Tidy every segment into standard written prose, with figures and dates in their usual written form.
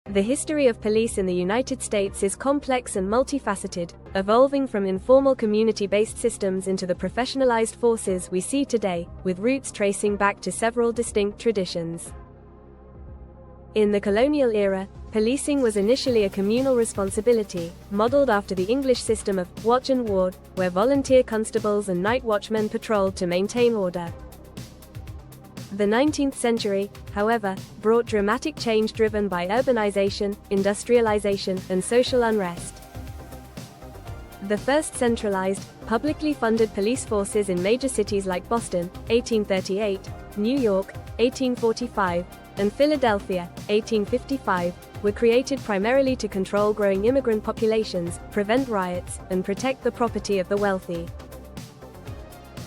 The history of police in the United States is complex and multifaceted, evolving from informal community-based systems into the professionalized forces we see today, with roots tracing back to several distinct traditions. In the colonial era, policing was initially a communal responsibility, modeled after the English system of watch and ward, where volunteer constables and night watchmen patrolled to maintain order. The 19th century, however, brought dramatic change driven by urbanization, industrialization, and social unrest. The first centralized, publicly funded police forces in major cities like Boston, 1838, New York, 1845, and Philadelphia, 1855, were created primarily to control growing immigrant populations, prevent riots, and protect the property of the wealthy.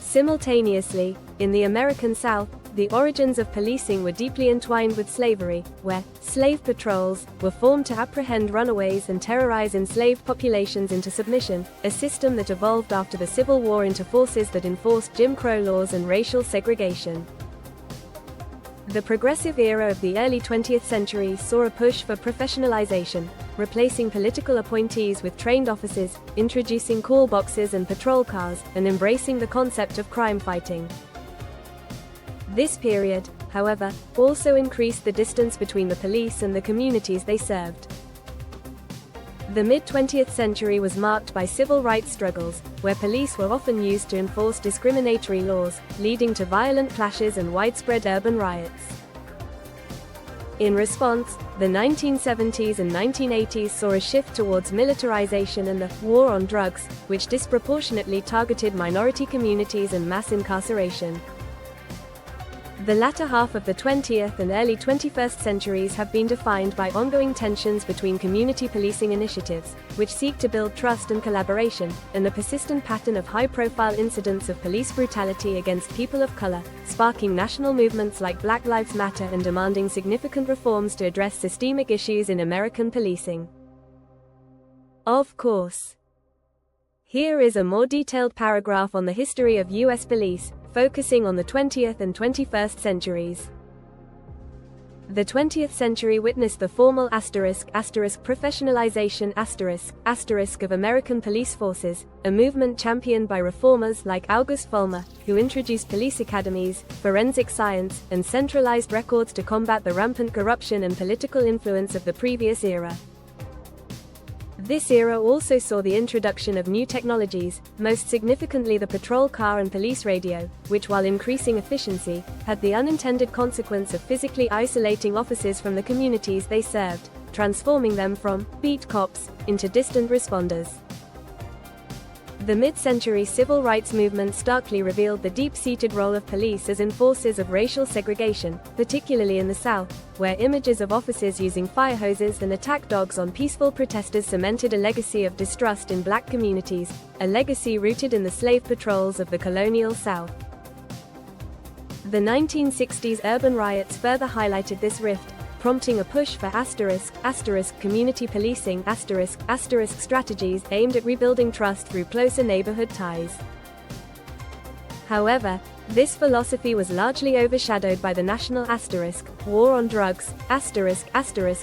Simultaneously, in the American South, the origins of policing were deeply entwined with slavery, where slave patrols were formed to apprehend runaways and terrorize enslaved populations into submission, a system that evolved after the Civil War into forces that enforced Jim Crow laws and racial segregation. The progressive era of the early 20th century saw a push for professionalization, replacing political appointees with trained officers, introducing call boxes and patrol cars, and embracing the concept of crime fighting. This period, however, also increased the distance between the police and the communities they served. The mid-20th century was marked by civil rights struggles, where police were often used to enforce discriminatory laws, leading to violent clashes and widespread urban riots. In response, the 1970s and 1980s saw a shift towards militarization and the war on drugs, which disproportionately targeted minority communities and mass incarceration. The latter half of the 20th and early 21st centuries have been defined by ongoing tensions between community policing initiatives, which seek to build trust and collaboration, and a persistent pattern of high-profile incidents of police brutality against people of color, sparking national movements like Black Lives Matter and demanding significant reforms to address systemic issues in American policing. Of course. Here is a more detailed paragraph on the history of U.S. police, focusing on the 20th and 21st centuries. The 20th century witnessed the formal *** professionalization ** of American police forces, a movement championed by reformers like August Vollmer, who introduced police academies, forensic science, and centralized records to combat the rampant corruption and political influence of the previous era. This era also saw the introduction of new technologies, most significantly the patrol car and police radio, which, while increasing efficiency, had the unintended consequence of physically isolating officers from the communities they served, transforming them from beat cops into distant responders. The mid-century civil rights movement starkly revealed the deep-seated role of police as enforcers of racial segregation, particularly in the South, where images of officers using fire hoses and attack dogs on peaceful protesters cemented a legacy of distrust in black communities, a legacy rooted in the slave patrols of the colonial South. The 1960s urban riots further highlighted this rift, prompting a push for ** community policing ** strategies aimed at rebuilding trust through closer neighborhood ties. However, this philosophy was largely overshadowed by the national * war on drugs **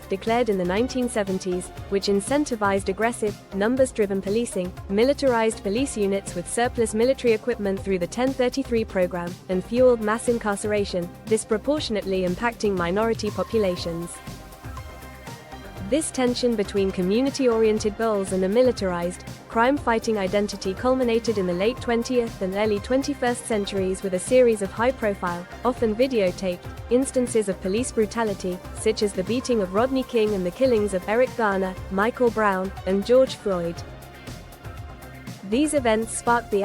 declared in the 1970s, which incentivized aggressive, numbers-driven policing, militarized police units with surplus military equipment through the 1033 program, and fueled mass incarceration, disproportionately impacting minority populations. This tension between community-oriented goals and a militarized, crime-fighting identity culminated in the late 20th and early 21st centuries with a series of high-profile, often videotaped, instances of police brutality, such as the beating of Rodney King and the killings of Eric Garner, Michael Brown, and George Floyd. These events sparked the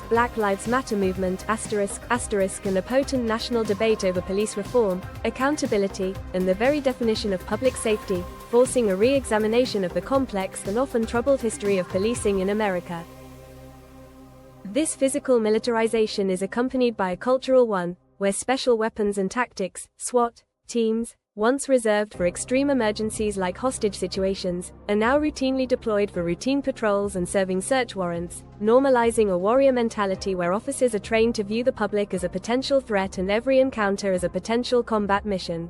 ** Black Lives Matter movement ** and a potent national debate over police reform, accountability, and the very definition of public safety, forcing a re-examination of the complex and often troubled history of policing in America. This physical militarization is accompanied by a cultural one, where special weapons and tactics, SWAT, teams, once reserved for extreme emergencies like hostage situations, are now routinely deployed for routine patrols and serving search warrants, normalizing a warrior mentality where officers are trained to view the public as a potential threat and every encounter as a potential combat mission.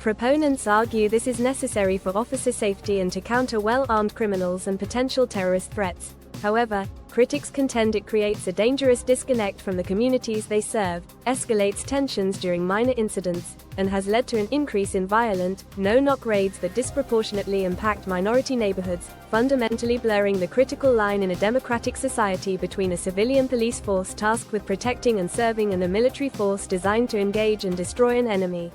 Proponents argue this is necessary for officer safety and to counter well-armed criminals and potential terrorist threats. However, critics contend it creates a dangerous disconnect from the communities they serve, escalates tensions during minor incidents, and has led to an increase in violent, no-knock raids that disproportionately impact minority neighborhoods, fundamentally blurring the critical line in a democratic society between a civilian police force tasked with protecting and serving and a military force designed to engage and destroy an enemy.